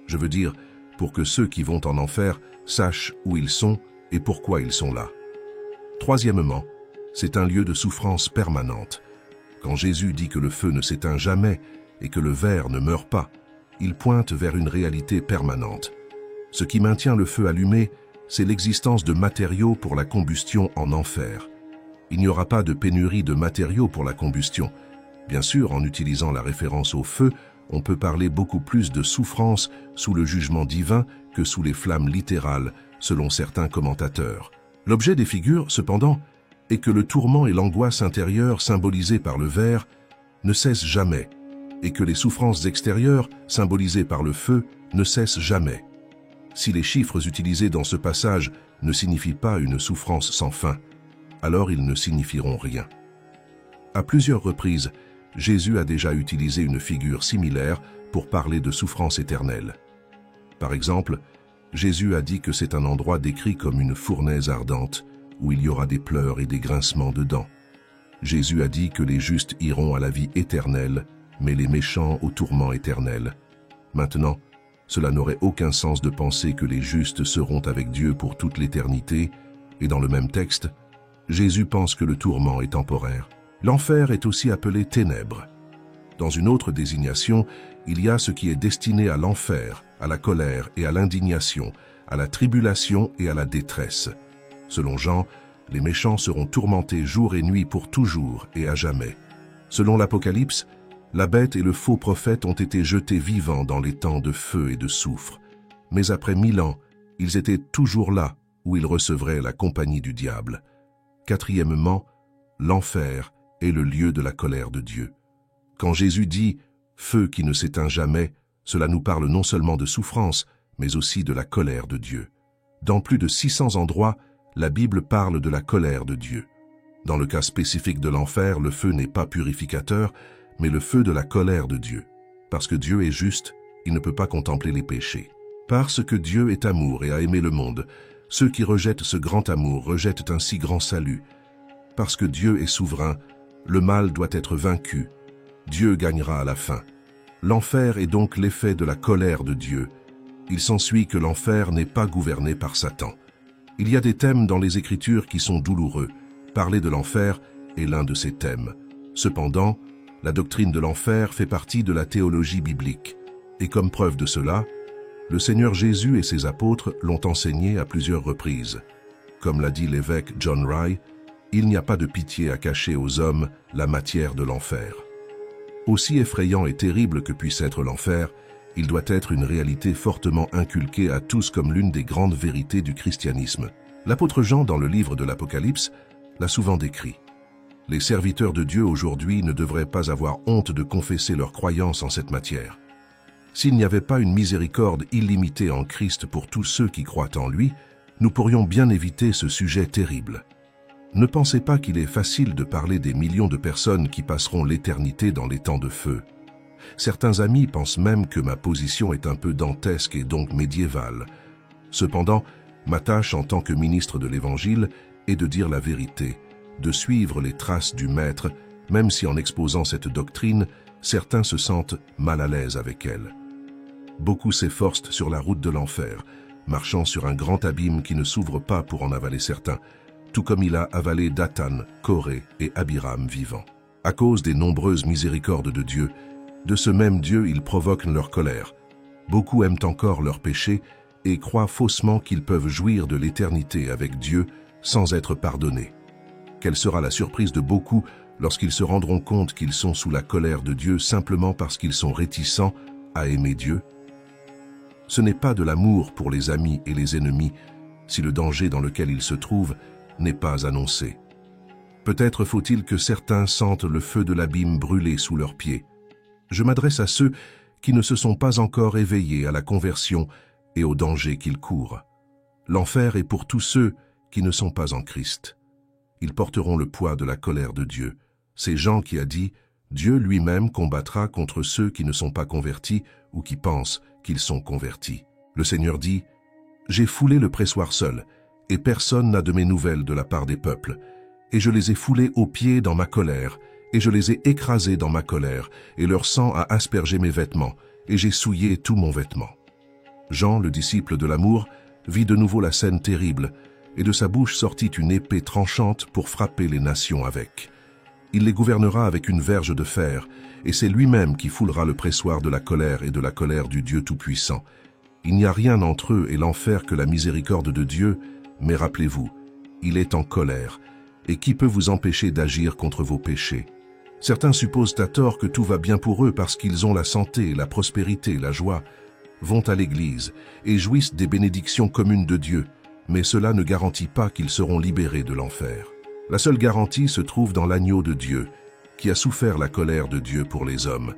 Je veux dire, pour que ceux qui vont en enfer sachent où ils sont et pourquoi ils sont là. Troisièmement, c'est un lieu de souffrance permanente. Quand Jésus dit que le feu ne s'éteint jamais et que le ver ne meurt pas, il pointe vers une réalité permanente. Ce qui maintient le feu allumé, c'est l'existence de matériaux pour la combustion en enfer. Il n'y aura pas de pénurie de matériaux pour la combustion. Bien sûr, en utilisant la référence au feu, on peut parler beaucoup plus de souffrance sous le jugement divin que sous les flammes littérales, selon certains commentateurs. L'objet des figures, cependant, est que le tourment et l'angoisse intérieure symbolisés par le ver ne cessent jamais, et que les souffrances extérieures, symbolisées par le feu, ne cessent jamais. Si les chiffres utilisés dans ce passage ne signifient pas une souffrance sans fin, alors ils ne signifieront rien. À plusieurs reprises, Jésus a déjà utilisé une figure similaire pour parler de souffrance éternelle. Par exemple, Jésus a dit que c'est un endroit décrit comme une fournaise ardente, où il y aura des pleurs et des grincements de dents. Jésus a dit que les justes iront à la vie éternelle, mais les méchants au tourment éternel. Maintenant, cela n'aurait aucun sens de penser que les justes seront avec Dieu pour toute l'éternité, et dans le même texte, Jésus pense que le tourment est temporaire. L'enfer est aussi appelé ténèbres. Dans une autre désignation, il y a ce qui est destiné à l'enfer, à la colère et à l'indignation, à la tribulation et à la détresse. Selon Jean, les méchants seront tourmentés jour et nuit pour toujours et à jamais. Selon l'Apocalypse, la bête et le faux prophète ont été jetés vivants dans les temps de feu et de soufre. Mais après 1000 ans, ils étaient toujours là où ils recevraient la compagnie du diable. Quatrièmement, l'enfer est le lieu de la colère de Dieu. Quand Jésus dit « feu qui ne s'éteint jamais », cela nous parle non seulement de souffrance, mais aussi de la colère de Dieu. Dans plus de 600 endroits, la Bible parle de la colère de Dieu. Dans le cas spécifique de l'enfer, le feu n'est pas purificateur, mais le feu de la colère de Dieu. Parce que Dieu est juste, il ne peut pas contempler les péchés. Parce que Dieu est amour et a aimé le monde, ceux qui rejettent ce grand amour rejettent un si grand salut. Parce que Dieu est souverain, le mal doit être vaincu. Dieu gagnera à la fin. L'enfer est donc l'effet de la colère de Dieu. Il s'ensuit que l'enfer n'est pas gouverné par Satan. Il y a des thèmes dans les Écritures qui sont douloureux. Parler de l'enfer est l'un de ces thèmes. Cependant, la doctrine de l'enfer fait partie de la théologie biblique. Et comme preuve de cela, le Seigneur Jésus et ses apôtres l'ont enseigné à plusieurs reprises. Comme l'a dit l'évêque John Rye, il n'y a pas de pitié à cacher aux hommes la matière de l'enfer. Aussi effrayant et terrible que puisse être l'enfer, il doit être une réalité fortement inculquée à tous comme l'une des grandes vérités du christianisme. L'apôtre Jean, dans le livre de l'Apocalypse, l'a souvent décrit. Les serviteurs de Dieu aujourd'hui ne devraient pas avoir honte de confesser leur croyance en cette matière. S'il n'y avait pas une miséricorde illimitée en Christ pour tous ceux qui croient en lui, nous pourrions bien éviter ce sujet terrible. Ne pensez pas qu'il est facile de parler des millions de personnes qui passeront l'éternité dans les temps de feu. Certains amis pensent même que ma position est un peu dantesque et donc médiévale. Cependant, ma tâche en tant que ministre de l'Évangile est de dire la vérité, de suivre les traces du Maître, même si en exposant cette doctrine, certains se sentent mal à l'aise avec elle. Beaucoup s'efforcent sur la route de l'enfer, marchant sur un grand abîme qui ne s'ouvre pas pour en avaler certains, tout comme il a avalé Dathan, Coré et Abiram vivants. À cause des nombreuses miséricordes de Dieu, de ce même Dieu ils provoquent leur colère. Beaucoup aiment encore leurs péchés et croient faussement qu'ils peuvent jouir de l'éternité avec Dieu sans être pardonnés. Quelle sera la surprise de beaucoup lorsqu'ils se rendront compte qu'ils sont sous la colère de Dieu simplement parce qu'ils sont réticents à aimer Dieu? Ce n'est pas de l'amour pour les amis et les ennemis si le danger dans lequel ils se trouvent n'est pas annoncé. Peut-être faut-il que certains sentent le feu de l'abîme brûler sous leurs pieds. Je m'adresse à ceux qui ne se sont pas encore éveillés à la conversion et au danger qu'ils courent. L'enfer est pour tous ceux qui ne sont pas en Christ. Ils porteront le poids de la colère de Dieu. C'est Jean qui a dit « Dieu lui-même combattra contre ceux qui ne sont pas convertis ou qui pensent qu'ils sont convertis. » Le Seigneur dit « J'ai foulé le pressoir seul, et personne n'a de mes nouvelles de la part des peuples. Et je les ai foulés aux pieds dans ma colère, et je les ai écrasés dans ma colère, et leur sang a aspergé mes vêtements, et j'ai souillé tout mon vêtement. » Jean, le disciple de l'amour, vit de nouveau la scène terrible, et de sa bouche sortit une épée tranchante pour frapper les nations avec. Il les gouvernera avec une verge de fer, et c'est lui-même qui foulera le pressoir de la colère et de la colère du Dieu Tout-Puissant. Il n'y a rien entre eux et l'enfer que la miséricorde de Dieu, mais rappelez-vous, il est en colère, et qui peut vous empêcher d'agir contre vos péchés? Certains supposent à tort que tout va bien pour eux parce qu'ils ont la santé, la prospérité, la joie, vont à l'église et jouissent des bénédictions communes de Dieu, mais cela ne garantit pas qu'ils seront libérés de l'enfer. La seule garantie se trouve dans l'agneau de Dieu, qui a souffert la colère de Dieu pour les hommes.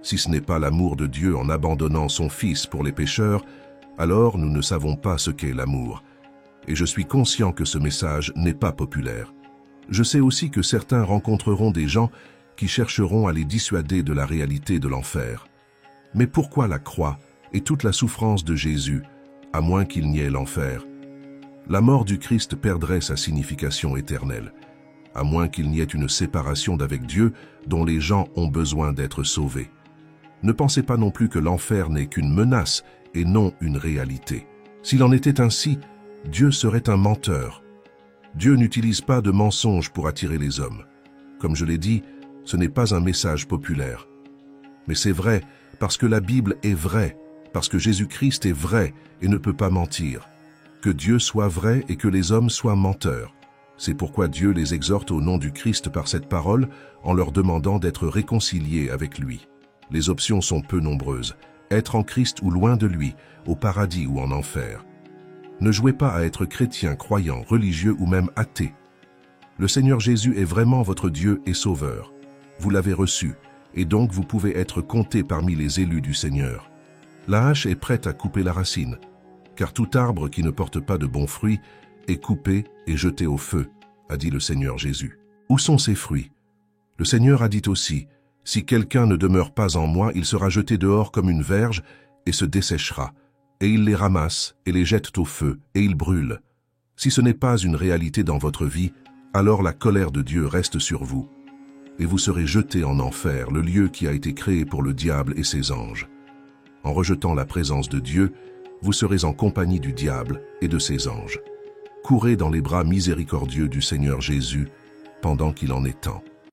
Si ce n'est pas l'amour de Dieu en abandonnant son Fils pour les pécheurs, alors nous ne savons pas ce qu'est l'amour. Et je suis conscient que ce message n'est pas populaire. Je sais aussi que certains rencontreront des gens qui chercheront à les dissuader de la réalité de l'enfer. Mais pourquoi la croix et toute la souffrance de Jésus, à moins qu'il n'y ait l'enfer? La mort du Christ perdrait sa signification éternelle, à moins qu'il n'y ait une séparation d'avec Dieu dont les gens ont besoin d'être sauvés. Ne pensez pas non plus que l'enfer n'est qu'une menace et non une réalité. S'il en était ainsi, Dieu serait un menteur. Dieu n'utilise pas de mensonges pour attirer les hommes. Comme je l'ai dit, ce n'est pas un message populaire. Mais c'est vrai parce que la Bible est vraie, parce que Jésus-Christ est vrai et ne peut pas mentir. Que Dieu soit vrai et que les hommes soient menteurs. C'est pourquoi Dieu les exhorte au nom du Christ par cette parole, en leur demandant d'être réconciliés avec lui. Les options sont peu nombreuses. Être en Christ ou loin de lui, au paradis ou en enfer. Ne jouez pas à être chrétien, croyant, religieux ou même athée. Le Seigneur Jésus est vraiment votre Dieu et Sauveur. Vous l'avez reçu, et donc vous pouvez être compté parmi les élus du Seigneur. La hache est prête à couper la racine, car tout arbre qui ne porte pas de bons fruits est coupé et jeté au feu, a dit le Seigneur Jésus. Où sont ces fruits? Le Seigneur a dit aussi, « Si quelqu'un ne demeure pas en moi, il sera jeté dehors comme une verge et se desséchera. Et il les ramasse et les jette au feu, et il brûle. Si ce n'est pas une réalité dans votre vie, alors la colère de Dieu reste sur vous. Et vous serez jetés en enfer, le lieu qui a été créé pour le diable et ses anges. En rejetant la présence de Dieu, vous serez en compagnie du diable et de ses anges. Courez dans les bras miséricordieux du Seigneur Jésus pendant qu'il en est temps.